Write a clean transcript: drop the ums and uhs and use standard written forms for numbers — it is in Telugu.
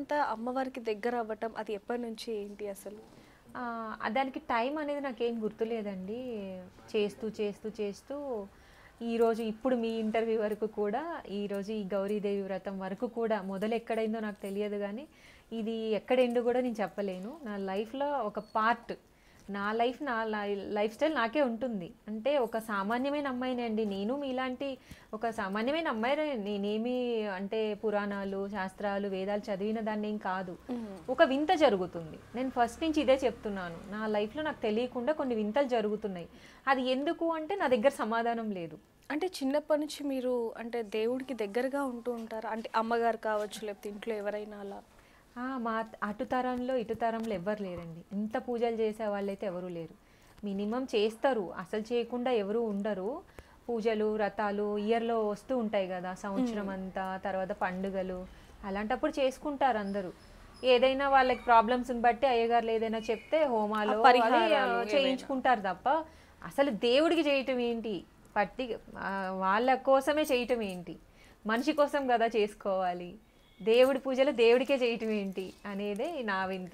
అంత అమ్మవారికి దగ్గర అవ్వటం అది ఎప్పటి నుంచి ఏంటి అసలు? దానికి టైం అనేది నాకేం గుర్తులేదండి. చేస్తూ, చేస్తూ, చేస్తూ ఈరోజు ఇప్పుడు మీ ఇంటర్వ్యూ వరకు కూడా, ఈరోజు ఈ గౌరీదేవి వ్రతం వరకు కూడా మొదలెక్కడైందో నాకు తెలియదు గానీ, ఇది ఎక్కడ ఎండ్ గూడా నేను చెప్పలేను. నా లైఫ్‌లో ఒక పార్ట్. నా లైఫ్ నా లైఫ్ స్టైల్ నాకే ఉంటుంది. అంటే ఒక సామాన్యమైన అమ్మాయినండి. నేను మీలాంటి ఒక సామాన్యమైన అమ్మాయినే. నేనేమి అంటే పురాణాలు, శాస్త్రాలు, వేదాలు చదివిన దాన్నేం కాదు. ఒక వింత జరుగుతుంది. నేను ఫస్ట్ నుంచి ఇదే చెప్తున్నాను. నా లైఫ్‌లో నాకు తెలియకుండా కొన్ని వింతలు జరుగుతున్నాయి. అది ఎందుకు అంటే నా దగ్గర సమాధానం లేదు. అంటే చిన్నప్పటి నుంచి మీరు అంటే దేవుడికి దగ్గరగా ఉంటూ ఉంటారా? అంటే అమ్మగారు కావచ్చు, లేకపోతే ఇంట్లో ఎవరైనా అలా? మా అటు తరంలో, ఇటు తరంలో ఎవ్వరు లేరండి. ఇంత పూజలు చేసే వాళ్ళైతే ఎవరు లేరు. మినిమం చేస్తారు. అసలు చేయకుండా ఎవరు ఉండరు. పూజలు, వ్రతాలు ఇయర్‌లో వస్తూ ఉంటాయి గదా! సంవత్సరం అంతా, తర్వాత పండుగలు. అలాంటప్పుడు చేసుకుంటారు అందరూ. ఏదైనా వాళ్ళకి ప్రాబ్లమ్స్‌ని బట్టి అయ్యగారులు ఏదైనా చెప్తే హోమాలు అవి పరిహారాలు చేయించుకుంటారు తప్ప, అసలు దేవుడికి చేయటం ఏంటి? వాళ్ళ కోసమే చేయటం ఏంటి? మనిషి కోసం గదా చేసుకోవాలి. దేవుడి పూజలు దేవుడికే చేయటం ఏంటి అనేదే నా వింత.